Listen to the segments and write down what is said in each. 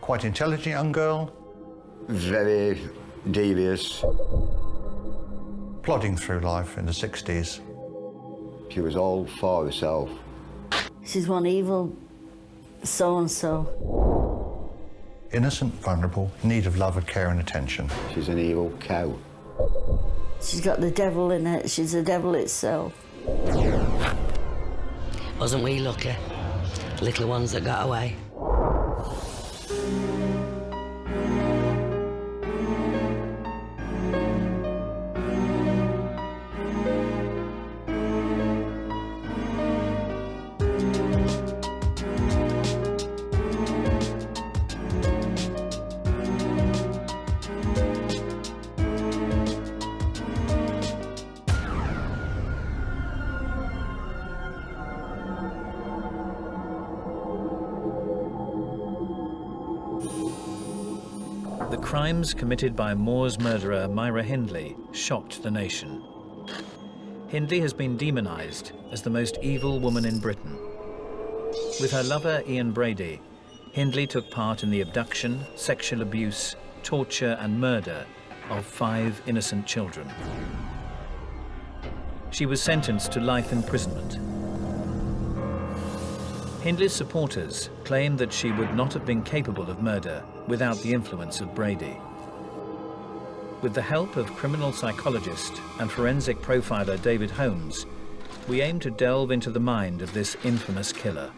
Quite intelligent young girl. Very devious. Plodding through life in the 60s. She was all for herself. She's one evil so-and-so. Innocent, vulnerable, in need of love and care and attention. She's an evil cow. She's got the devil in her. She's the devil itself. Wasn't we lucky? Little ones that got away. The crimes committed by Moore's murderer Myra Hindley shocked the nation. Hindley has been demonized as the most evil woman in Britain. With her lover Ian Brady, Hindley took part in the abduction, sexual abuse, torture and murder of 5 innocent children. She was sentenced to life imprisonment. Hindley's supporters claim that she would not have been capable of murder without the influence of Brady. With the help of criminal psychologist and forensic profiler David Holmes, we aim to delve into the mind of this infamous killer.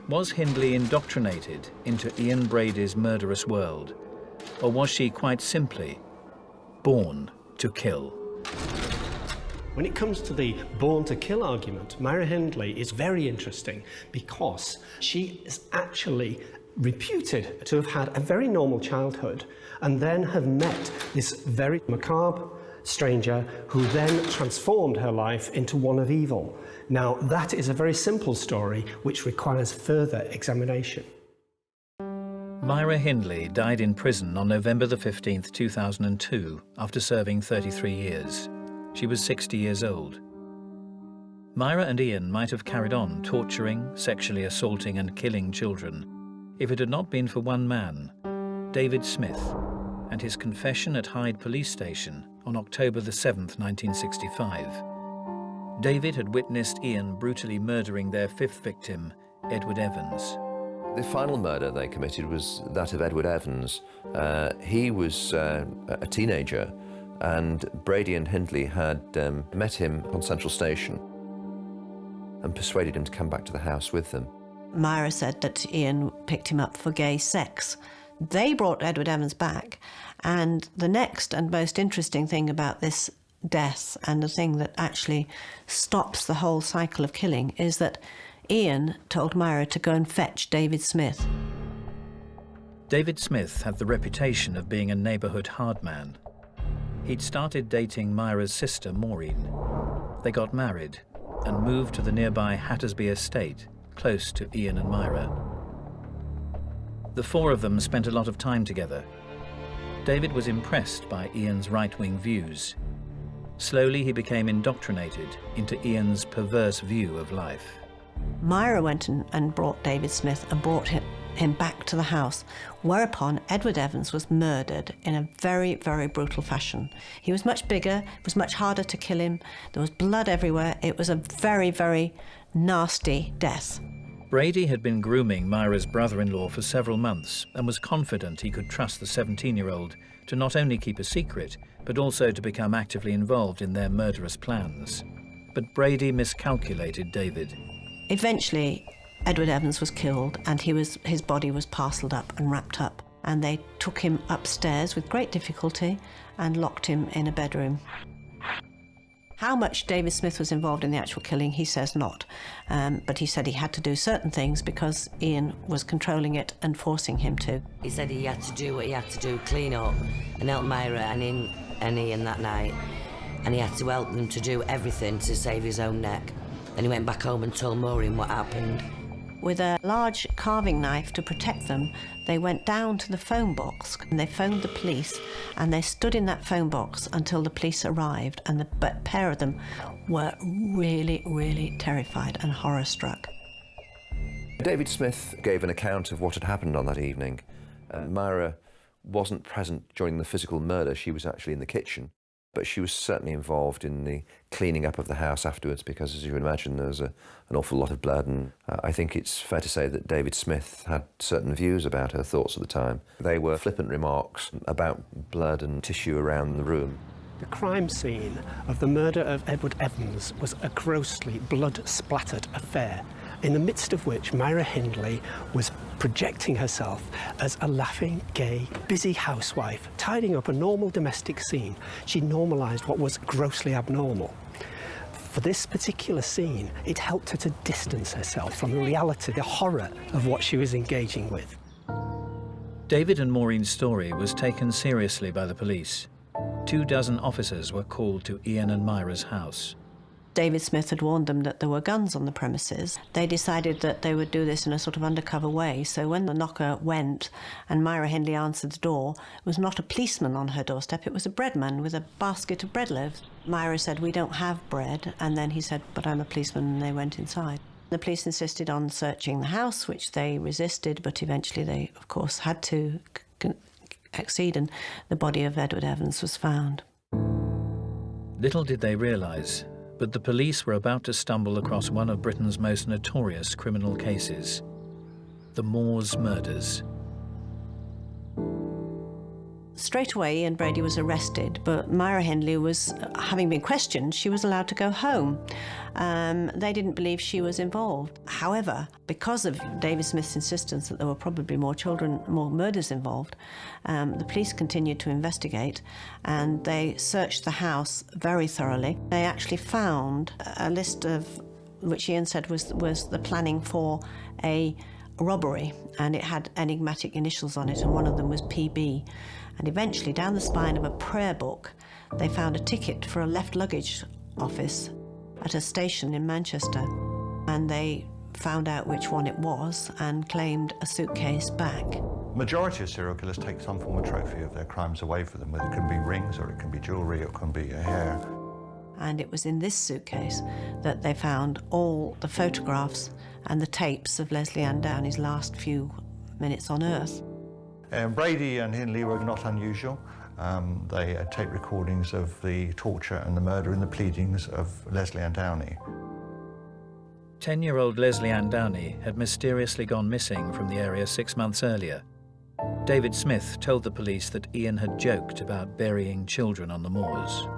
Was Hindley indoctrinated into Ian Brady's murderous world, or was she quite simply born to kill? When it comes to the born to kill argument, Myra Hindley is very interesting because she is actually reputed to have had a very normal childhood and then have met this very macabre stranger who then transformed her life into one of evil. Now, that is a very simple story which requires further examination. Myra Hindley died in prison on November the 15th, 2002, after serving 33 years. She was 60 years old. Myra and Ian might have carried on torturing, sexually assaulting and killing children if it had not been for one man, David Smith, and his confession at Hyde Police Station on October the 7th, 1965. David had witnessed Ian brutally murdering their 5th victim, Edward Evans. The final murder they committed was that of Edward Evans. He was a teenager, and Brady and Hindley had met him on Central Station and persuaded him to come back to the house with them. Myra said that Ian picked him up for gay sex. They brought Edward Evans back, and the next and most interesting thing about this death, and the thing that actually stops the whole cycle of killing, is that Ian told Myra to go and fetch David Smith. David Smith had the reputation of being a neighborhood hard man. He'd started dating Myra's sister, Maureen. They got married and moved to the nearby Hattersby estate, close to Ian and Myra. The 4 of them spent a lot of time together. David was impressed by Ian's right-wing views. Slowly, he became indoctrinated into Ian's perverse view of life. Myra went and brought David Smith and brought him back to the house, whereupon Edward Evans was murdered in a very, very brutal fashion. He was much bigger, it was much harder to kill him, there was blood everywhere. It was a very, very nasty death. Brady had been grooming Myra's brother-in-law for several months and was confident he could trust the 17-year-old to not only keep a secret, but also to become actively involved in their murderous plans. But Brady miscalculated David. Eventually, Edward Evans was killed, and his body was parcelled up and wrapped up, and they took him upstairs with great difficulty and locked him in a bedroom. How much David Smith was involved in the actual killing, he says not, but he said he had to do certain things because Ian was controlling it and forcing him to. He said he had to do what he had to do, clean up and help Myra and Ian that night, and he had to help them to do everything to save his own neck. Then he went back home and told Maureen what happened. With a large carving knife to protect them, they went down to the phone box and they phoned the police, and they stood in that phone box until the police arrived, and the pair of them were really, really terrified and horror-struck. David Smith gave an account of what had happened on that evening. Myra wasn't present during the physical murder. She was actually in the kitchen, but she was certainly involved in the cleaning up of the house afterwards because, as you can imagine, there was an awful lot of blood, and I think it's fair to say that David Smith had certain views about her thoughts at the time. They were flippant remarks about blood and tissue around the room. The crime scene of the murder of Edward Evans was a grossly blood-splattered affair, in the midst of which Myra Hindley was projecting herself as a laughing, gay, busy housewife, tidying up a normal domestic scene. She normalised what was grossly abnormal. For this particular scene, it helped her to distance herself from the reality, the horror of what she was engaging with. David and Maureen's story was taken seriously by the police. 24 officers were called to Ian and Myra's house. David Smith had warned them that there were guns on the premises. They decided that they would do this in a sort of undercover way. So when the knocker went and Myra Hindley answered the door, it was not a policeman on her doorstep, it was a breadman with a basket of bread loaves. Myra said, "We don't have bread," and then he said, "But I'm a policeman," and they went inside. The police insisted on searching the house, which they resisted, but eventually they, of course, had to accede, and the body of Edward Evans was found. Little did they realise, but the police were about to stumble across one of Britain's most notorious criminal cases, the Moors murders. Straight away, Ian Brady was arrested, but Myra Hindley was, having been questioned, she was allowed to go home. They didn't believe she was involved. However, because of David Smith's insistence that there were probably more murders involved, the police continued to investigate, and they searched the house very thoroughly. They actually found a list of, which Ian said was the planning for a robbery, and it had enigmatic initials on it, and one of them was PB. And eventually, down the spine of a prayer book, they found a ticket for a left luggage office at a station in Manchester, and they found out which one it was and claimed a suitcase back. Majority of serial killers take some form of trophy of their crimes away with them, whether it can be rings or it can be jewellery or it can be a hair. And it was in this suitcase that they found all the photographs and the tapes of Leslie Ann Downey's last few minutes on Earth. Brady and Hindley were not unusual. They had tape recordings of the torture and the murder and the pleadings of Leslie Ann Downey. 10-year-old Leslie Ann Downey had mysteriously gone missing from the area 6 months earlier. David Smith told the police that Ian had joked about burying children on the moors.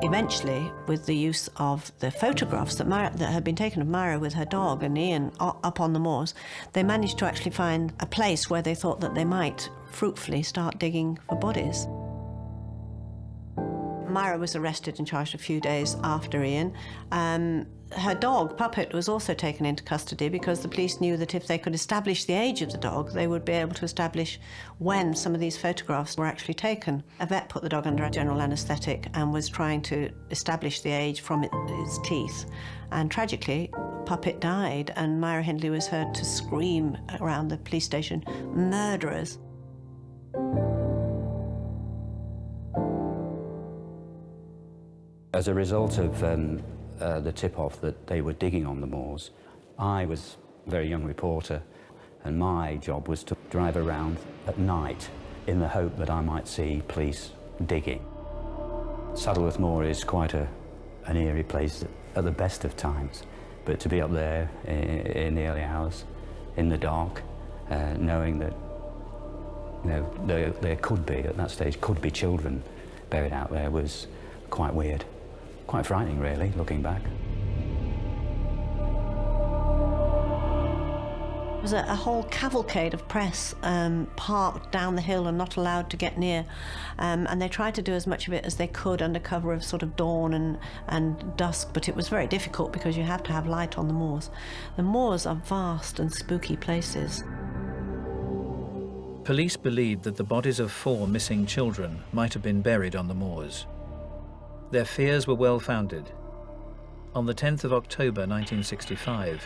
Eventually, with the use of the photographs that had been taken of Myra with her dog and Ian up on the moors, they managed to actually find a place where they thought that they might fruitfully start digging for bodies. Myra was arrested and charged a few days after Ian. Her dog, Puppet, was also taken into custody because the police knew that if they could establish the age of the dog, they would be able to establish when some of these photographs were actually taken. A vet put the dog under general anaesthetic and was trying to establish the age from its teeth. And tragically, Puppet died, and Myra Hindley was heard to scream around the police station, "Murderers!" As a result of the tip-off that they were digging on the moors, I was a very young reporter, and my job was to drive around at night in the hope that I might see police digging. Saddleworth Moor is quite an eerie place at the best of times, but to be up there in the early hours, in the dark, knowing that there could be, at that stage, could be children buried out there was quite weird. Quite frightening, really, looking back. There was a whole cavalcade of press parked down the hill and not allowed to get near, and they tried to do as much of it as they could under cover of sort of dawn and dusk, but it was very difficult because you have to have light on the moors. The moors are vast and spooky places. Police believed that the bodies of 4 missing children might have been buried on the moors. Their fears were well-founded. On the 10th of October 1965,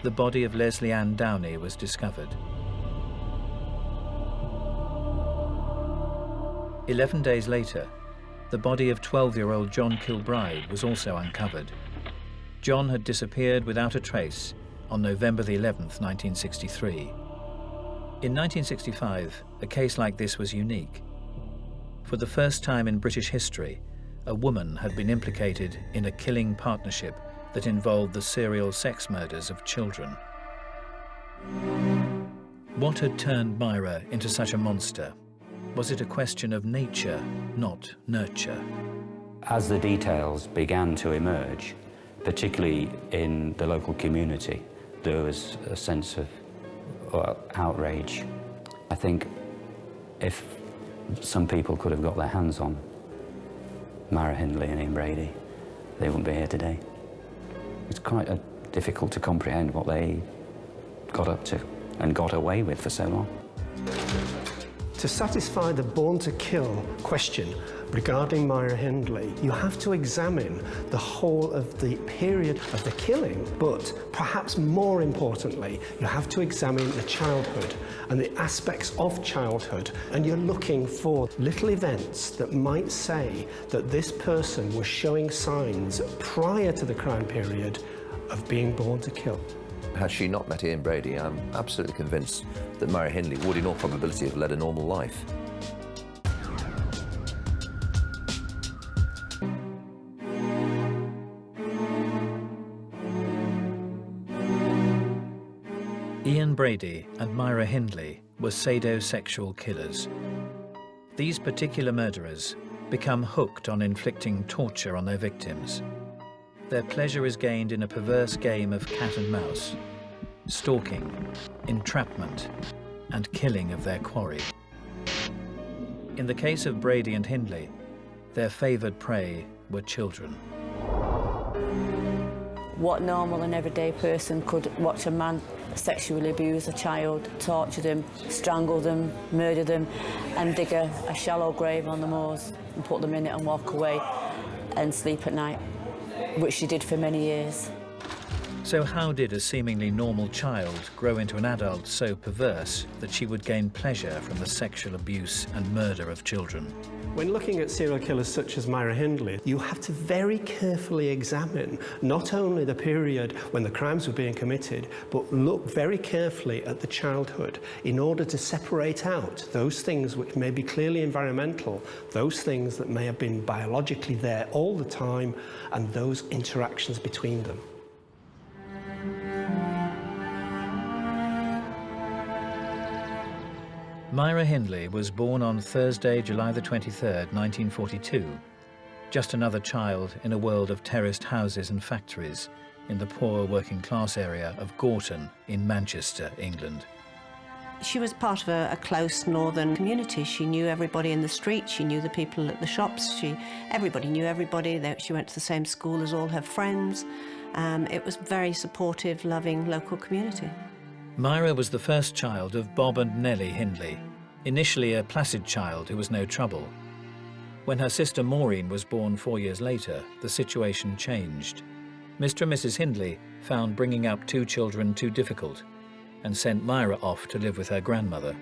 the body of Leslie Ann Downey was discovered. 11 days later, the body of 12-year-old John Kilbride was also uncovered. John had disappeared without a trace, on November the 11th, 1963. In 1965, a case like this was unique. For the first time in British history, a woman had been implicated in a killing partnership that involved the serial sex murders of children. What had turned Myra into such a monster? Was it a question of nature, not nurture? As the details began to emerge, particularly in the local community, there was a sense of outrage. I think if some people could have got their hands on Myra Hindley and Ian Brady, they wouldn't be here today. It's quite difficult to comprehend what they got up to and got away with for so long. To satisfy the born-to-kill question regarding Myra Hindley, you have to examine the whole of the period of the killing, but perhaps more importantly, you have to examine the childhood and the aspects of childhood, and you're looking for little events that might say that this person was showing signs prior to the crime period of being born to kill. Had she not met Ian Brady, I'm absolutely convinced that Myra Hindley would in all probability have led a normal life. Ian Brady and Myra Hindley were sadosexual killers. These particular murderers become hooked on inflicting torture on their victims. Their pleasure is gained in a perverse game of cat and mouse, stalking, entrapment, and killing of their quarry. In the case of Brady and Hindley, their favoured prey were children. What normal and everyday person could watch a man sexually abuse a child, torture them, strangle them, murder them, and dig a shallow grave on the moors and put them in it and walk away and sleep at night, which she did for many years. So how did a seemingly normal child grow into an adult so perverse that she would gain pleasure from the sexual abuse and murder of children? When looking at serial killers such as Myra Hindley, you have to very carefully examine not only the period when the crimes were being committed, but look very carefully at the childhood in order to separate out those things which may be clearly environmental, those things that may have been biologically there all the time, and those interactions between them. Myra Hindley was born on Thursday, July the 23rd, 1942, just another child in a world of terraced houses and factories in the poor working class area of Gorton in Manchester, England. She was part of a close northern community. She knew everybody in the street, she knew the people at the shops, everybody knew everybody. She went to the same school as all her friends. It was a very supportive, loving local community. Myra was the first child of Bob and Nellie Hindley, initially a placid child who was no trouble. When her sister Maureen was born 4 years later, the situation changed. Mr. and Mrs. Hindley found bringing up two children too difficult and sent Myra off to live with her grandmother.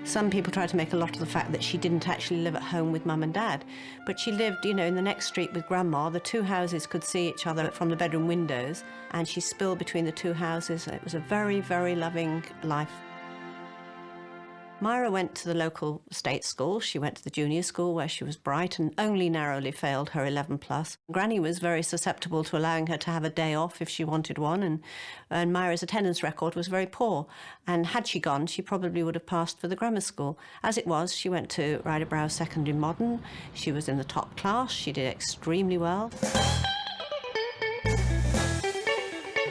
Some people try to make a lot of the fact that she didn't actually live at home with Mum and Dad, but she lived, in the next street with Grandma. The two houses could see each other from the bedroom windows, and she spilled between the two houses. It was a very, very loving life. Myra went to the local state school. She went to the junior school where she was bright and only narrowly failed her 11+. Granny was very susceptible to allowing her to have a day off if she wanted one, and Myra's attendance record was very poor. And had she gone, she probably would have passed for the grammar school. As it was, she went to Ryder Brow Secondary Modern. She was in the top class. She did extremely well.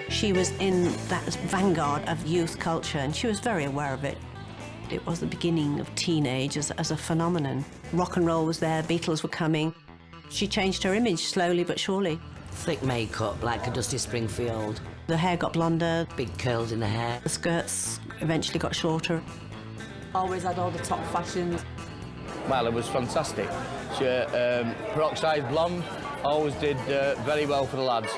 She was in that vanguard of youth culture, and she was very aware of it. It was the beginning of teenage as a phenomenon. Rock and roll was there, Beatles were coming. She changed her image slowly but surely. Thick makeup, like a Dusty Springfield. The hair got blonder. Big curls in the hair. The skirts eventually got shorter. Always had all the top fashions. Well, it was fantastic. She, peroxide blonde, always did very well for the lads.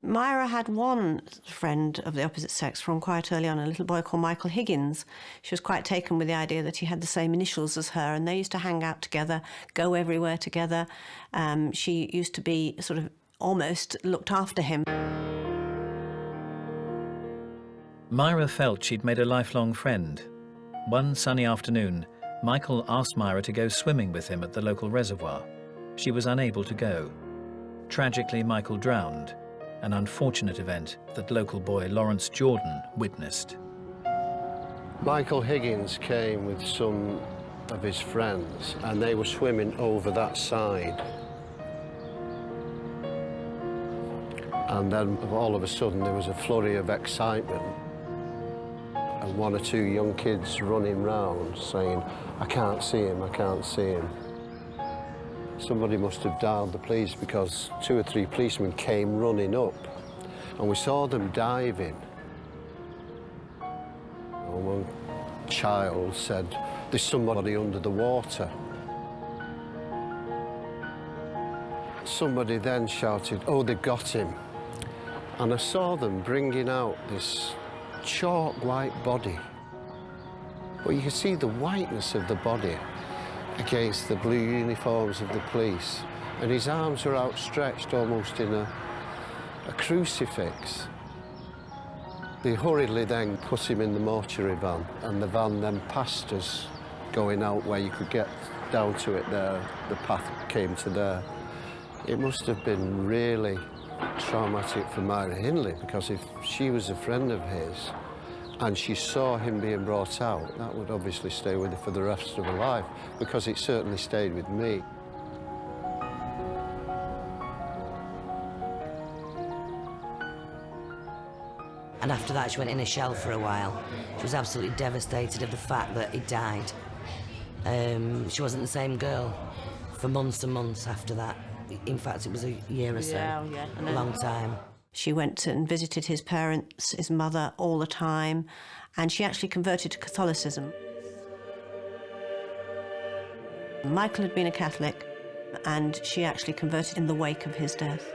Myra had one friend of the opposite sex from quite early on, a little boy called Michael Higgins. She was quite taken with the idea that he had the same initials as her, and they used to hang out together, go everywhere together. She used to be sort of almost looked after him. Myra felt she'd made a lifelong friend. One sunny afternoon, Michael asked Myra to go swimming with him at the local reservoir. She was unable to go. Tragically, Michael drowned, an unfortunate event that local boy Lawrence Jordan witnessed. Michael Higgins came with some of his friends and they were swimming over that side. And then all of a sudden there was a flurry of excitement and one or two young kids running round saying, "I can't see him, I can't see him." Somebody must have dialed the police because 2 or 3 policemen came running up and we saw them diving. And one child said, "There's somebody under the water." Somebody then shouted, "Oh, they got him." And I saw them bringing out this chalk white body. But you could see the whiteness of the body against the blue uniforms of the police. And his arms were outstretched almost in a crucifix. They hurriedly then put him in the mortuary van, and the van then passed us, going out where you could get down to it there. The path came to there. It must have been really traumatic for Myra Hindley, because if she was a friend of his and she saw him being brought out, that would obviously stay with her for the rest of her life, because it certainly stayed with me. And after that, she went in a shell for a while. She was absolutely devastated of the fact that he died. She wasn't the same girl for months and months after that. In fact, it was a year or so, a long time. She went and visited his parents, his mother, all the time, and she actually converted to Catholicism. Michael had been a Catholic, and she actually converted in the wake of his death.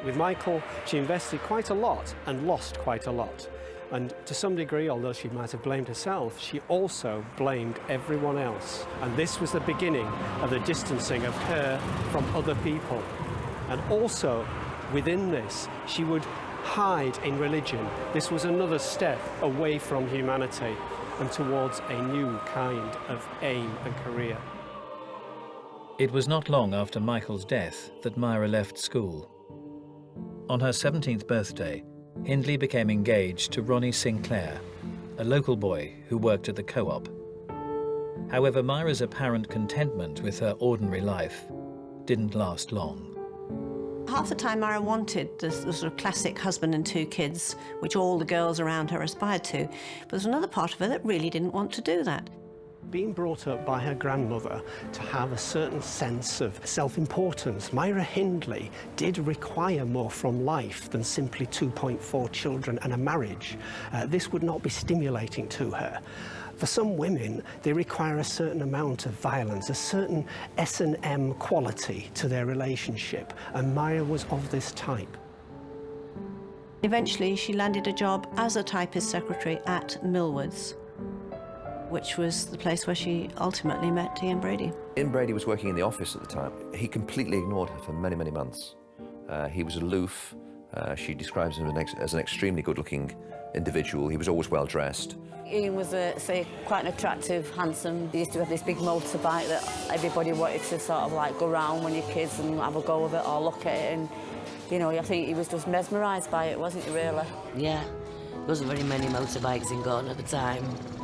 With Michael, she invested quite a lot and lost quite a lot. And to some degree, although she might have blamed herself, she also blamed everyone else. And this was the beginning of the distancing of her from other people. And also, within this, she would hide in religion. This was another step away from humanity and towards a new kind of aim and career. It was not long after Michael's death that Myra left school. On her 17th birthday, Hindley became engaged to Ronnie Sinclair, a local boy who worked at the co-op. However, Myra's apparent contentment with her ordinary life didn't last long. Half the time Myra wanted the sort of classic husband and 2 kids, which all the girls around her aspired to, but there's another part of her that really didn't want to do that. Being brought up by her grandmother to have a certain sense of self-importance, Myra Hindley did require more from life than simply 2.4 children and a marriage. This would not be stimulating to her. For some women, they require a certain amount of violence, a certain S&M quality to their relationship, and Myra was of this type. Eventually, she landed a job as a typist secretary at Millward's, which was the place where she ultimately met Ian Brady. Ian Brady was working in the office at the time. He completely ignored her for many, many months. He was aloof. She describes him as an extremely good-looking individual. He was always well-dressed. Ian was, quite an attractive, handsome. He used to have this big motorbike that everybody wanted to sort of like go round when you're kids and have a go of it or look at it. And, you know, I think he was just mesmerised by it, wasn't he, really? Yeah, there wasn't very many motorbikes in Gorton at the time.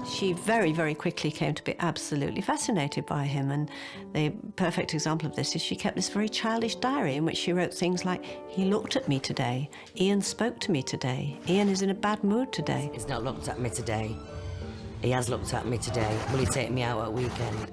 She very, very quickly came to be absolutely fascinated by him, and the perfect example of this is she kept this very childish diary in which she wrote things like, "He looked at me today, Ian spoke to me today, Ian is in a bad mood today." He's not looked at me today. He has looked at me today. Will he take me out at a weekend?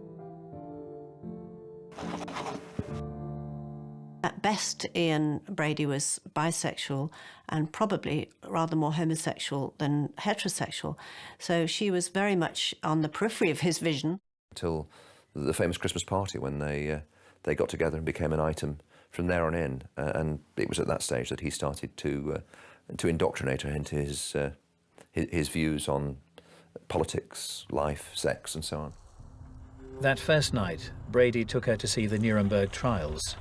At best, Ian Brady was bisexual and probably rather more homosexual than heterosexual. So she was very much on the periphery of his vision. Till the famous Christmas party when they got together and became an item from there on in. And it was at that stage that he started to indoctrinate her into his views on politics, life, sex, and so on. That first night, Brady took her to see the Nuremberg trials.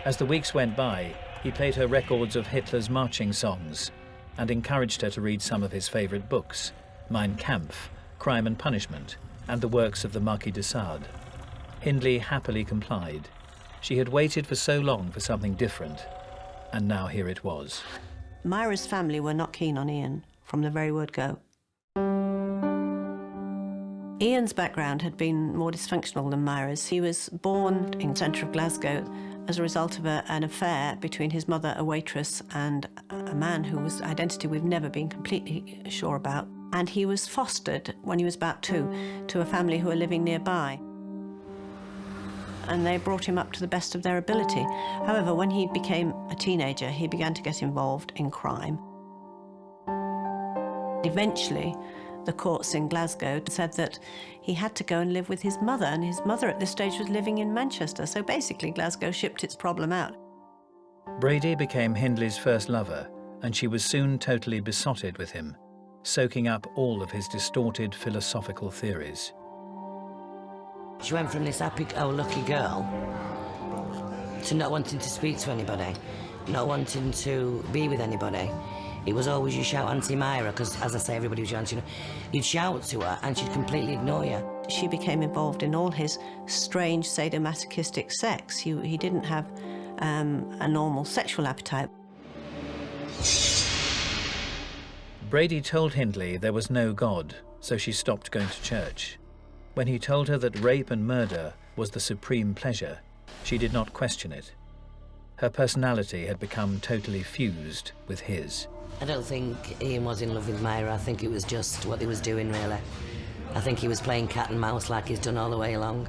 As the weeks went by, He played her records of Hitler's marching songs and encouraged her to read some of his favourite books, Mein Kampf, Crime and Punishment, and the works of the Marquis de Sade. Hindley happily complied. She had waited for so long for something different, and now here it was. Myra's family were not keen on Ian from the very word go. Ian's background had been more dysfunctional than Myra's. He was born in the centre of Glasgow as a result of an affair between his mother, a waitress, and a man whose identity we've never been completely sure about. And he was fostered when he was about 2 to a family who were living nearby. And they brought him up to the best of their ability. However, when he became a teenager, he began to get involved in crime. Eventually, the courts in Glasgow said that he had to go and live with his mother, and his mother at this stage was living in Manchester, so basically Glasgow shipped its problem out. Brady became Hindley's first lover, and she was soon totally besotted with him, soaking up all of his distorted philosophical theories. She went from this happy-go-lucky girl to not wanting to speak to anybody, not wanting to be with anybody. It was always you shout Auntie Myra, because, as I say, everybody was shouting. You'd shout to her and she'd completely ignore you. She became involved in all his strange sadomasochistic sex. He didn't have a normal sexual appetite. Brady told Hindley there was no God, so she stopped going to church. When he told her that rape and murder was the supreme pleasure, she did not question it. Her personality had become totally fused with his. I don't think Ian was in love with Myra. I think it was just what he was doing, really. I think he was playing cat and mouse like he's done all the way along.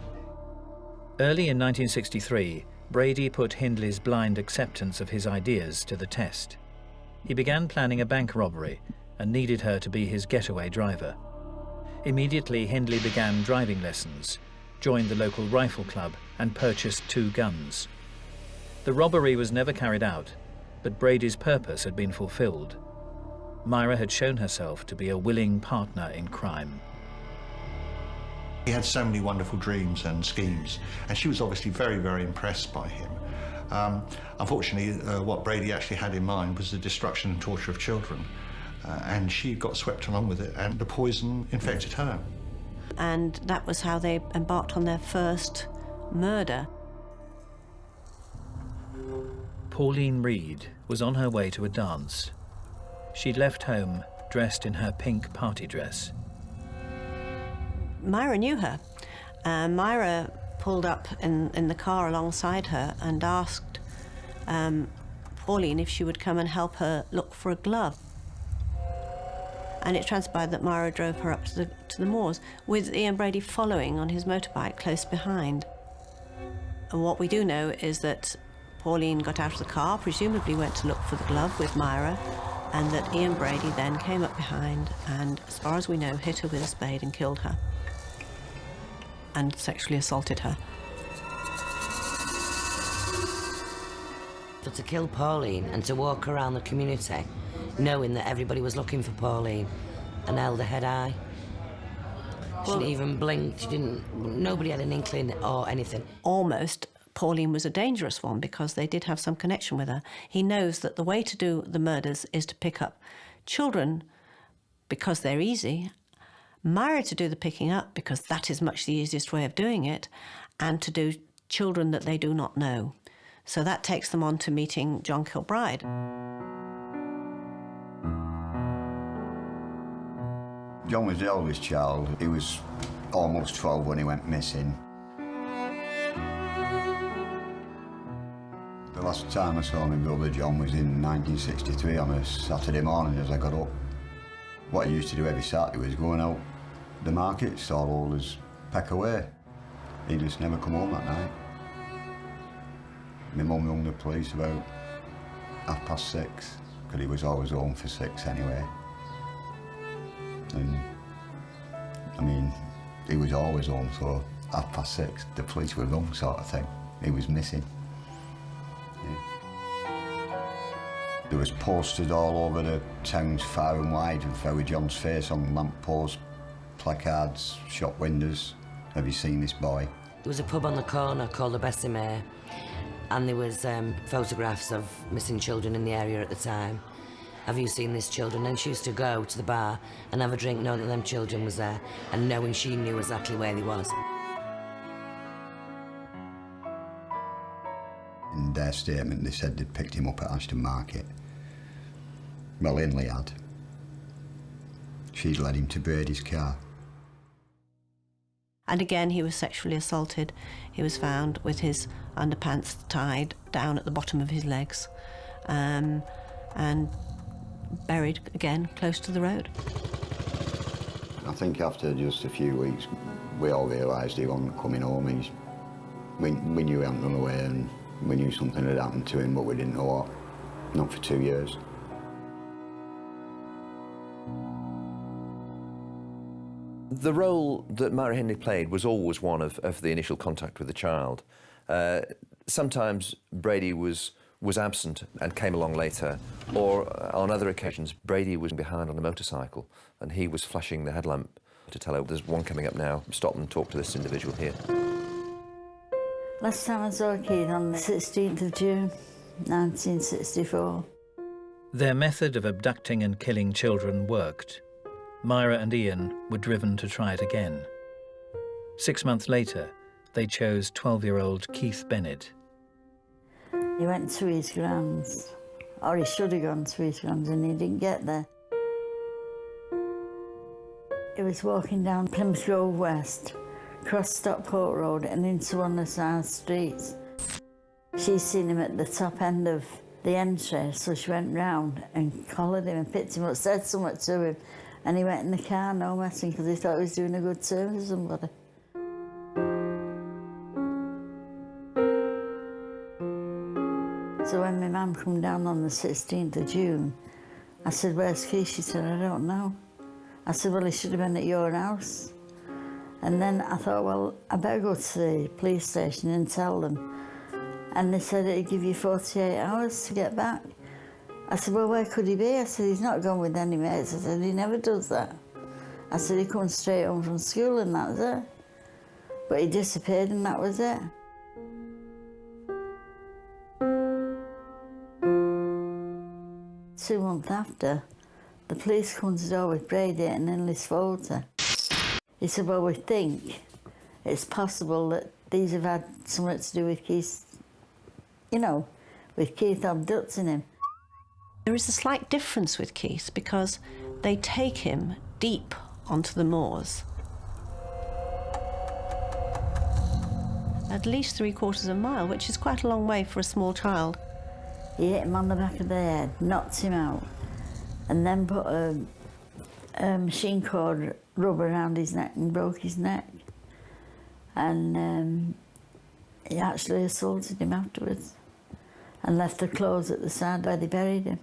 Early in 1963, Brady put Hindley's blind acceptance of his ideas to the test. He began planning a bank robbery and needed her to be his getaway driver. Immediately, Hindley began driving lessons, joined the local rifle club, and purchased 2 guns. The robbery was never carried out, but Brady's purpose had been fulfilled. Myra had shown herself to be a willing partner in crime. He had so many wonderful dreams and schemes, and she was obviously very, very impressed by him. Unfortunately, what Brady actually had in mind was the destruction and torture of children, and she got swept along with it, and the poison infected her. And that was how they embarked on their first murder. Pauline Reed was on her way to a dance. She'd left home dressed in her pink party dress. Myra knew her. Myra pulled up in the car alongside her and asked Pauline if she would come and help her look for a glove. And it transpired that Myra drove her up to the moors, with Ian Brady following on his motorbike close behind. And what we do know is that Pauline got out of the car, presumably went to look for the glove with Myra, and that Ian Brady then came up behind and, as far as we know, hit her with a spade and killed her. And sexually assaulted her. But to kill Pauline and to walk around the community knowing that everybody was looking for Pauline and held her head high. She didn't even blink, nobody had an inkling or anything. Almost, Pauline was a dangerous one because they did have some connection with her. He knows that the way to do the murders is to pick up children because they're easy, Myra to do the picking up because that is much the easiest way of doing it, and to do children that they do not know. So that takes them on to meeting John Kilbride. John was the eldest child. He was almost 12 when he went missing. The last time I saw my brother John was in 1963 on a Saturday morning as I got up. What he used to do every Saturday was going out the market, stallholders, peck away. He just never come home that night. My mum rang the police about 6:30, because he was always home for 6 anyway. And, I mean, he was always home, so 6:30, the police were rung, sort of thing. He was missing. Yeah. There was posters all over the towns far and wide with our John's face on lamp posts, placards, shop windows. Have you seen this boy? There was a pub on the corner called the Bessemer, And there was photographs of missing children in the area at the time. Have you seen these children? And she used to go to the bar and have a drink knowing that them children was there and knowing she knew exactly where they was. In their statement, they said they'd picked him up at Ashton Market. Well, Hindley had. She'd led him to Brady's car. And again, he was sexually assaulted. He was found with his underpants tied down at the bottom of his legs and buried again close to the road. I think after just a few weeks, we all realised he wasn't coming home. We knew he hadn't run away and we knew something had happened to him, but we didn't know what. Not for 2 years. The role that Myra Hindley played was always one of the initial contact with the child. Sometimes Brady was absent and came along later, or on other occasions Brady was behind on a motorcycle and he was flashing the headlamp to tell her, there's one coming up now, stop and talk to this individual here. Last time I saw a kid on the 16th of June, 1964. Their method of abducting and killing children worked. Myra and Ian were driven to try it again. 6 months later, they chose 12-year-old Keith Bennett. He went to his grand's, or he should have gone to his grand's, and he didn't get there. He was walking down Plymouth Grove West, crossed Stockport Road and into one of the side streets. She seen him at the top end of the entry, so she went round and collared him and picked him up, said something to him, and he went in the car, no messing, because he thought he was doing a good turn for somebody. So when my mum come down on the 16th of June, I said, where's Keith? She said, I don't know. I said, well, he should have been at your house. And then I thought, well, I better go to the police station and tell them. And they said it'd give you 48 hours to get back. I said, well, where could he be? I said, he's not gone with any mates. I said, he never does that. I said, he comes straight home from school and that was it. But he disappeared and that was it. Two months after, the police come to the door with Brady and Hindley's photo. He said, well, we think it's possible that these have had something to do with Keith, you know, with Keith abducting him. There is a slight difference with Keith because they take him deep onto the moors. At least 3/4 of a mile, which is quite a long way for a small child. He hit him on the back of the head, knocked him out, and then put a machine cord rubber around his neck and broke his neck. And he actually assaulted him afterwards and left the clothes at the side where they buried him.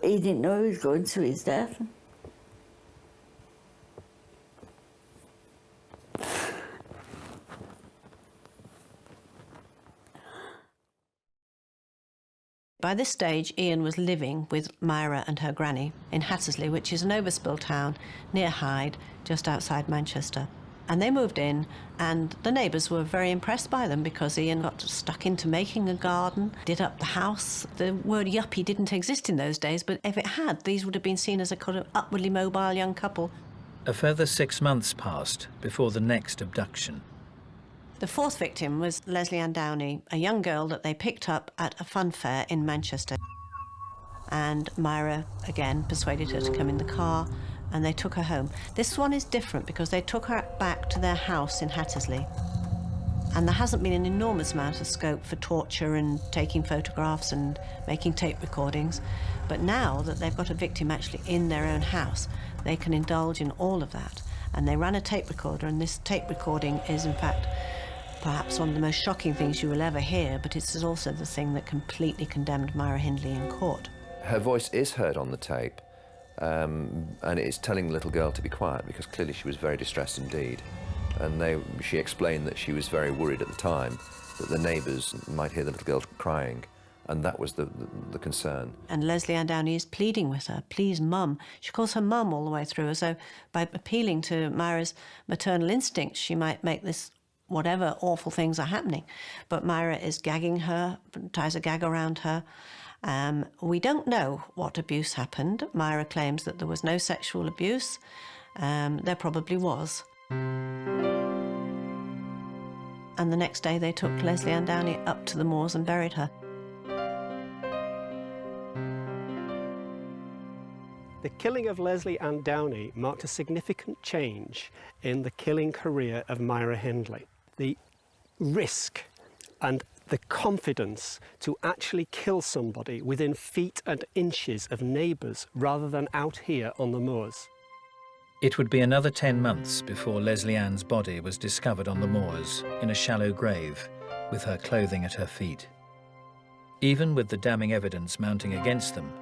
He didn't know he was going to his death. By this stage, Ian was living with Myra and her granny in Hattersley, which is an overspill town near Hyde, just outside Manchester. And they moved in, and the neighbours were very impressed by them because Ian got stuck into making a garden, did up the house. The word yuppie didn't exist in those days, but if it had, these would have been seen as a kind of upwardly mobile young couple. A further 6 months passed before the next abduction. The fourth victim was Leslie Ann Downey, a young girl that they picked up at a fun fair in Manchester. And Myra, again, persuaded her to come in the car, and they took her home. This one is different because they took her back to their house in Hattersley. And there hasn't been an enormous amount of scope for torture and taking photographs and making tape recordings. But now that they've got a victim actually in their own house, they can indulge in all of that. And they ran a tape recorder, and this tape recording is, in fact, perhaps one of the most shocking things you will ever hear, but it's also the thing that completely condemned Myra Hindley in court. Her voice is heard on the tape, and it's telling the little girl to be quiet because clearly she was very distressed indeed. And she explained that she was very worried at the time that the neighbours might hear the little girl crying, and that was the concern. And Leslie Ann Downey is pleading with her, please, Mum. She calls her Mum all the way through, as though by appealing to Myra's maternal instincts, she might make this whatever awful things are happening. But Myra is gagging her, ties a gag around her. We don't know what abuse happened. Myra claims that there was no sexual abuse. There probably was. And the next day they took Leslie Ann Downey up to the moors and buried her. The killing of Leslie Ann Downey marked a significant change in the killing career of Myra Hindley. The risk and the confidence to actually kill somebody within feet and inches of neighbours rather than out here on the moors. It would be another 10 months before Leslie Ann's body was discovered on the moors in a shallow grave with her clothing at her feet. Even with the damning evidence mounting against them,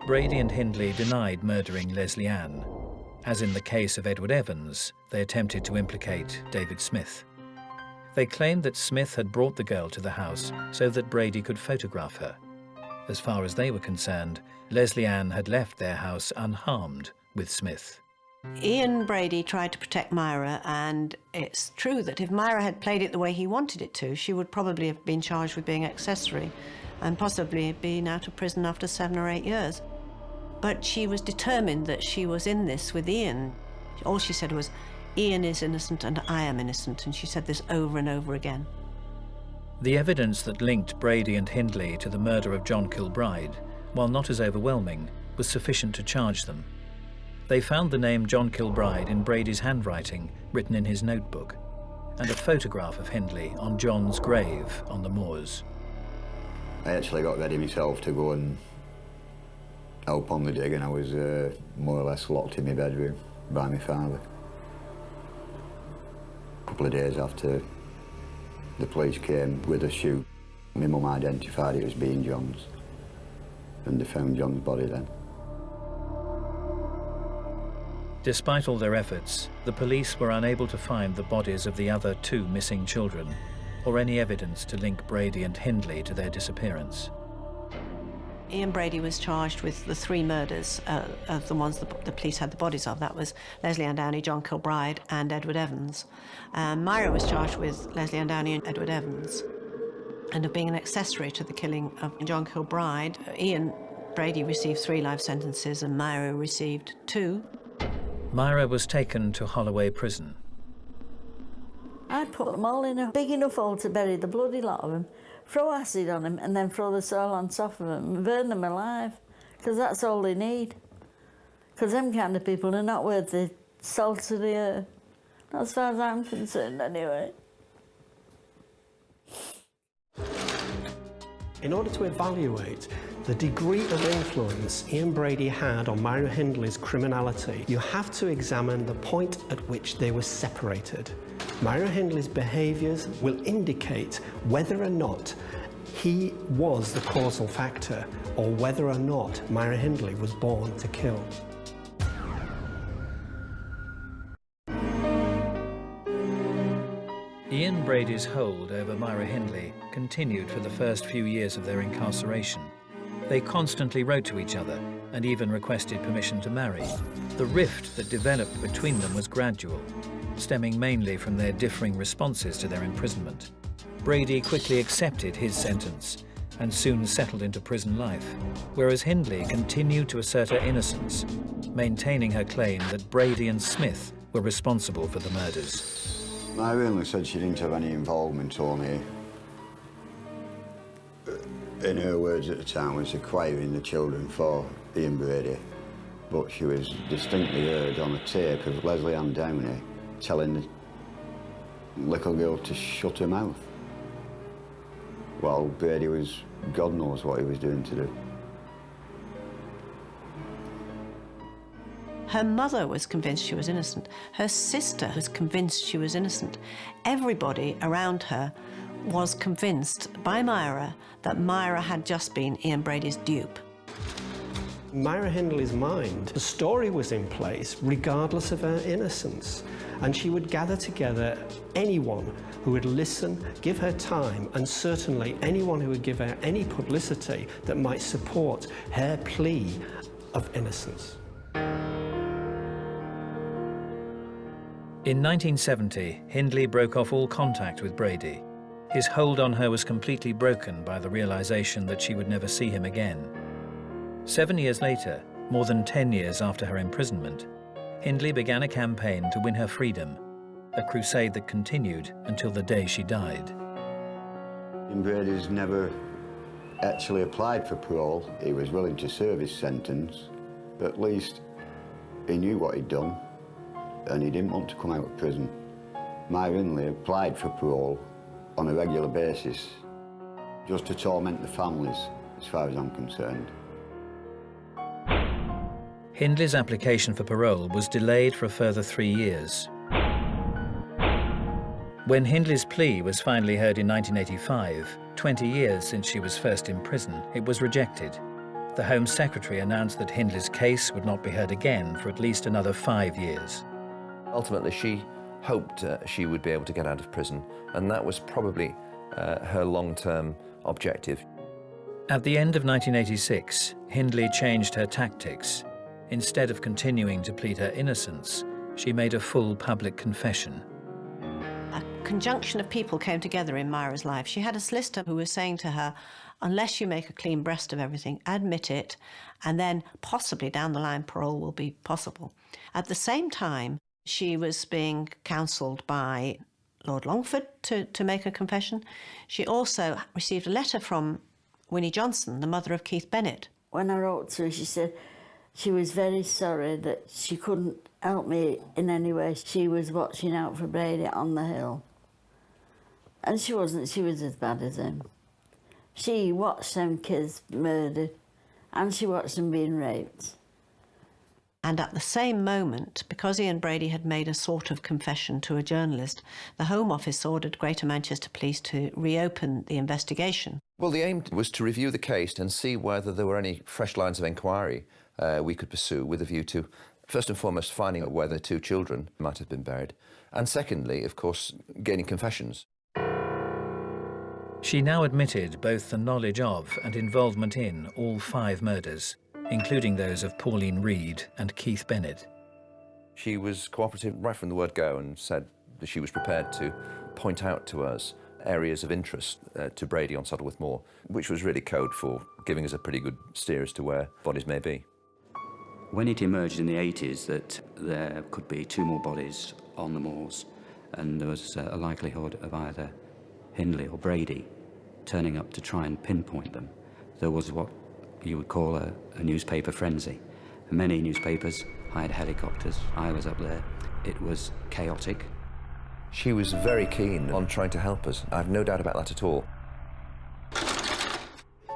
Brady and Hindley denied murdering Leslie Ann. As in the case of Edward Evans, they attempted to implicate David Smith. They claimed that Smith had brought the girl to the house so that Brady could photograph her. As far as they were concerned, Leslie Ann had left their house unharmed with Smith. Ian Brady tried to protect Myra, and it's true that if Myra had played it the way he wanted it to, she would probably have been charged with being accessory and possibly been out of prison after 7 or 8 years. But she was determined that she was in this with Ian. All she said was, Ian is innocent and I am innocent, and she said this over and over again. The evidence that linked Brady and Hindley to the murder of John Kilbride, while not as overwhelming, was sufficient to charge them. They found the name John Kilbride in Brady's handwriting, written in his notebook, and a photograph of Hindley on John's grave on the moors. I actually got ready myself to go and help on the dig, and I was more or less locked in my bedroom by my father. A couple of days after the police came with a shoe, my mum identified it as being John's, and they found John's body then. Despite all their efforts, the police were unable to find the bodies of the other 2 missing children, or any evidence to link Brady and Hindley to their disappearance. Ian Brady was charged with the 3 murders of the ones the police had the bodies of. That was Leslie Ann Downey, John Kilbride and Edward Evans. Myra was charged with Leslie Ann Downey and Edward Evans, and of being an accessory to the killing of John Kilbride. Ian Brady received 3 life sentences and Myra received 2. Myra was taken to Holloway Prison. I'd put them all in a big enough hole to bury the bloody lot of them, throw acid on them and then throw the soil on top of them and burn them alive, because that's all they need. Because them kind of people are not worth the salt of the earth. As far as I'm concerned, anyway. In order to evaluate the degree of influence Ian Brady had on Myra Hindley's criminality, you have to examine the point at which they were separated. Myra Hindley's behaviours will indicate whether or not he was the causal factor, or whether or not Myra Hindley was born to kill. Ian Brady's hold over Myra Hindley continued for the first few years of their incarceration. They constantly wrote to each other and even requested permission to marry. The rift that developed between them was gradual, stemming mainly from their differing responses to their imprisonment. Brady quickly accepted his sentence and soon settled into prison life, whereas Hindley continued to assert her innocence, maintaining her claim that Brady and Smith were responsible for the murders. Myra only said she didn't have any involvement, only, in her words at the time, was acquiring the children for Ian Brady. But she was distinctly heard on a tape of Leslie Ann Downey telling the little girl to shut her mouth, while Brady was, God knows what he was doing to do. Her mother was convinced she was innocent. Her sister was convinced she was innocent. Everybody around her was convinced by Myra that Myra had just been Ian Brady's dupe. Myra Hindley's mind, the story was in place regardless of her innocence, and she would gather together anyone who would listen, give her time, and certainly anyone who would give her any publicity that might support her plea of innocence. In 1970, Hindley broke off all contact with Brady. His hold on her was completely broken by the realization that she would never see him again. 7 years later, more than 10 years after her imprisonment, Hindley began a campaign to win her freedom, a crusade that continued until the day she died. Brady's never actually applied for parole. He was willing to serve his sentence, but at least he knew what he'd done and he didn't want to come out of prison. Myra Hindley applied for parole on a regular basis, just to torment the families, as far as I'm concerned. Hindley's application for parole was delayed for a further 3 years. When Hindley's plea was finally heard in 1985, 20 years since she was first in prison, it was rejected. The Home Secretary announced that Hindley's case would not be heard again for at least another 5 years. Ultimately, she hoped she would be able to get out of prison, and that was probably her long-term objective. At the end of 1986, Hindley changed her tactics. Instead of continuing to plead her innocence, she made a full public confession. A conjunction of people came together in Myra's life. She had a solicitor who was saying to her, unless you make a clean breast of everything, admit it, and then possibly down the line parole will be possible. At the same time, she was being counselled by Lord Longford to make a confession. She also received a letter from Winnie Johnson, the mother of Keith Bennett. When I wrote to her, she said she was very sorry that she couldn't help me in any way. She was watching out for Brady on the hill. And she wasn't, she was as bad as him. She watched them kids murdered and she watched them being raped. And at the same moment, because Ian Brady had made a sort of confession to a journalist, the Home Office ordered Greater Manchester Police to reopen the investigation. Well, the aim was to review the case and see whether there were any fresh lines of inquiry we could pursue with a view to, first and foremost, finding out where the two children might have been buried, and secondly, of course, gaining confessions. She now admitted both the knowledge of and involvement in all 5 murders, including those of Pauline Reed and Keith Bennett. She was cooperative right from the word go and said that she was prepared to point out to us areas of interest to Brady on Saddleworth Moor, which was really code for giving us a pretty good steer as to where bodies may be. When it emerged in the 80s that there could be 2 more bodies on the moors, and there was a likelihood of either Hindley or Brady turning up to try and pinpoint them, there was what you would call a newspaper frenzy. Many newspapers hired helicopters. I was up there. It was chaotic. She was very keen on trying to help us. I have no doubt about that at all.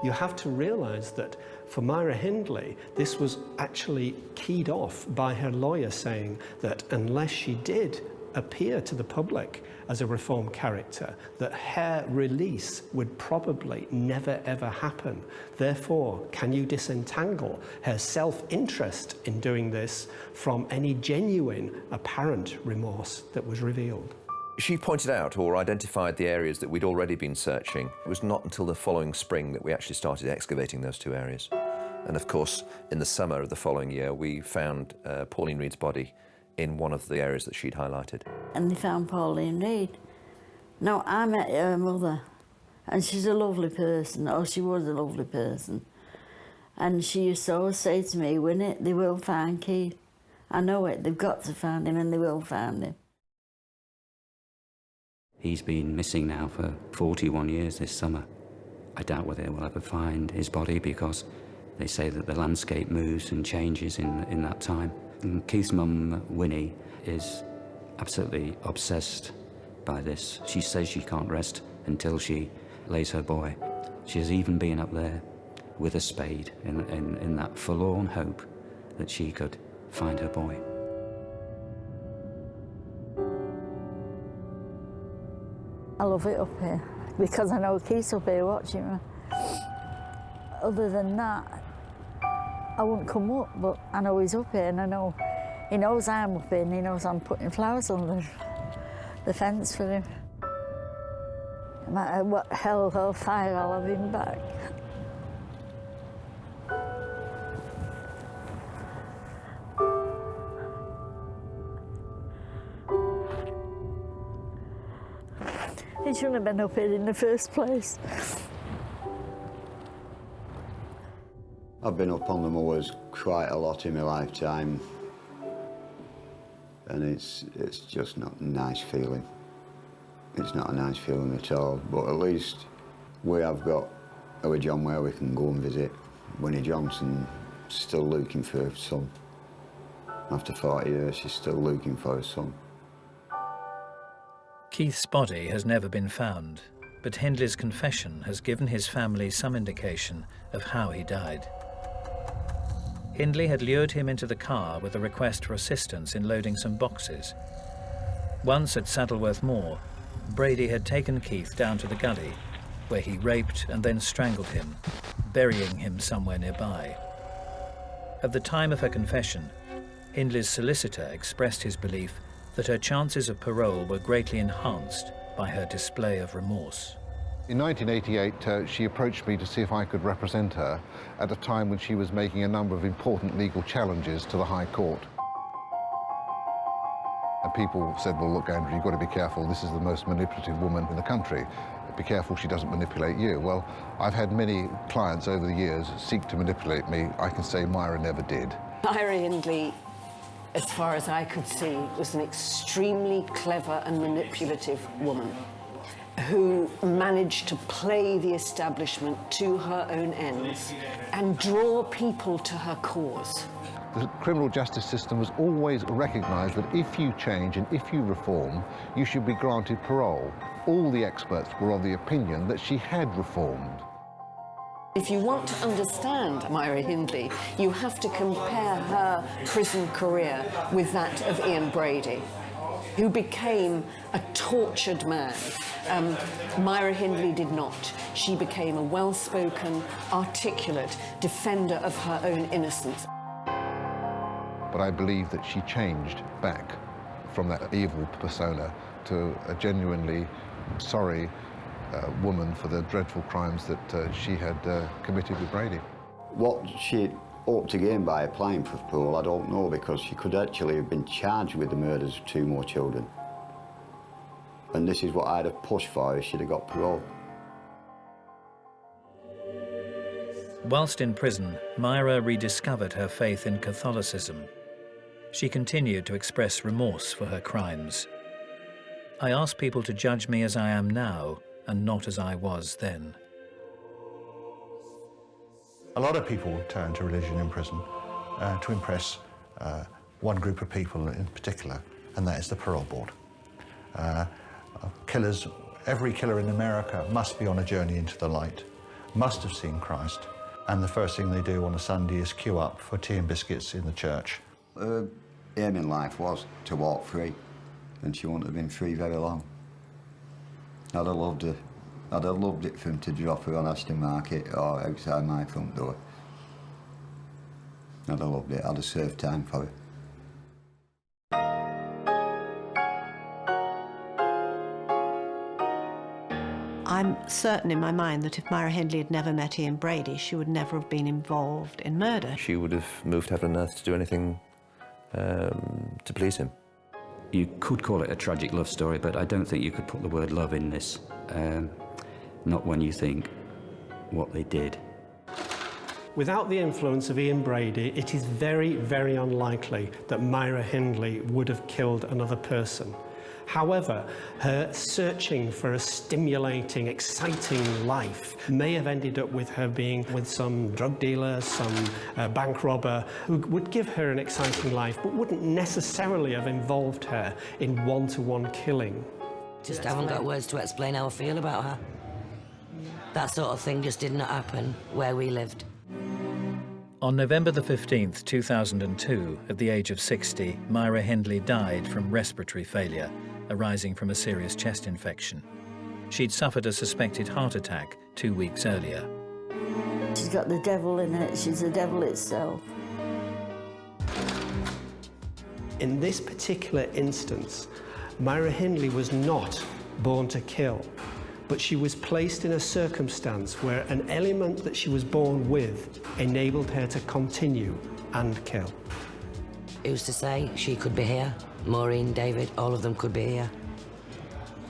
You have to realise that for Myra Hindley, this was actually keyed off by her lawyer saying that unless she did appear to the public as a reformed character, that her release would probably never ever happen. Therefore, can you disentangle her self-interest in doing this from any genuine apparent remorse that was revealed? She pointed out or identified the areas that we'd already been searching. It was not until the following spring that we actually started excavating those 2 areas. And of course, in the summer of the following year, we found Pauline Reed's body in one of the areas that she'd highlighted. And they found Pauline Reed. Now, I met her mother, and she's a lovely person, or she was a lovely person. And she used to always say to me, Winnie, they will find Keith. I know it, they've got to find him, and they will find him. He's been missing now for 41 years this summer. I doubt whether we'll ever find his body because they say that the landscape moves and changes in that time. And Keith's mum, Winnie, is absolutely obsessed by this. She says she can't rest until she lays her boy. She has even been up there with a spade in that forlorn hope that she could find her boy. I love it up here because I know Keith's up here watching me. Other than that, I wouldn't come up, but I know he's up here and I know he knows I'm up here and he knows I'm putting flowers on the fence for him. No matter what hell or fire, I'll have him back. shouldn't have been up here in the first place. I've been up on the moors quite a lot in my lifetime, and it's just not a nice feeling. It's not a nice feeling at all, but at least we have got our John where we can go and visit. Winnie Johnson still looking for her son. After 40 years, she's still looking for her son. Keith's body has never been found, but Hindley's confession has given his family some indication of how he died. Hindley had lured him into the car with a request for assistance in loading some boxes. Once at Saddleworth Moor, Brady had taken Keith down to the gully, where he raped and then strangled him, burying him somewhere nearby. At the time of her confession, Hindley's solicitor expressed his belief that her chances of parole were greatly enhanced by her display of remorse. In 1988, she approached me to see if I could represent her at a time when she was making a number of important legal challenges to the High Court. And people said, well, look, Andrew, you've got to be careful. This is the most manipulative woman in the country. Be careful she doesn't manipulate you. Well, I've had many clients over the years seek to manipulate me. I can say Myra never did. Myra Hindley, as far as I could see, was an extremely clever and manipulative woman who managed to play the establishment to her own ends and draw people to her cause. The criminal justice system has always recognised that if you change and if you reform, you should be granted parole. All the experts were of the opinion that she had reformed. If you want to understand Myra Hindley, you have to compare her prison career with that of Ian Brady, who became a tortured man. Myra Hindley did not. She became a well-spoken, articulate defender of her own innocence. But I believe that she changed back from that evil persona to a genuinely sorry woman for the dreadful crimes that she had committed with Brady. What she hoped to gain by applying for parole, I don't know, because she could actually have been charged with the murders of 2 more children. And this is what I'd have pushed for if she'd have got parole. Whilst in prison, Myra rediscovered her faith in Catholicism. She continued to express remorse for her crimes. I ask people to judge me as I am now and not as I was then. A lot of people turn to religion in prison to impress one group of people in particular, and that is the parole board. Killers, every killer in America must be on a journey into the light, must have seen Christ, and the first thing they do on a Sunday is queue up for tea and biscuits in the church. Her aim in life was to walk free, and she wouldn't have been free very long. I'd have loved her. I'd have loved it for him to drop her on Ashton Market or outside my front door. I'd have loved it. I'd have served time for her. I'm certain in my mind that if Myra Hindley had never met Ian Brady, she would never have been involved in murder. She would have moved heaven and earth to do anything to please him. You could call it a tragic love story, but I don't think you could put the word love in this. Not when you think what they did. Without the influence of Ian Brady, it is very, very unlikely that Myra Hindley would have killed another person. However, her searching for a stimulating, exciting life may have ended up with her being with some drug dealer, some bank robber, who would give her an exciting life, but wouldn't necessarily have involved her in one-to-one killing. Just haven't got words to explain how I feel about her. That sort of thing just did not happen where we lived. On November the 15th, 2002, at the age of 60, Myra Hindley died from respiratory failure, arising from a serious chest infection. She'd suffered a suspected heart attack 2 weeks earlier. She's got the devil in it. She's the devil itself. In this particular instance, Myra Hindley was not born to kill, but she was placed in a circumstance where an element that she was born with enabled her to continue and kill. Who's to say she could be here? Maureen, David, all of them could be here.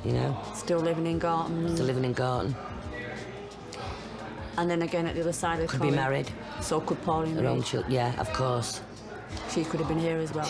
you know. Still living in Gorton. Still living in Gorton. And then again at the other side of the Could be coin, married. So could Pauline Her own Reed. children, yeah, of course. She could have been here as well.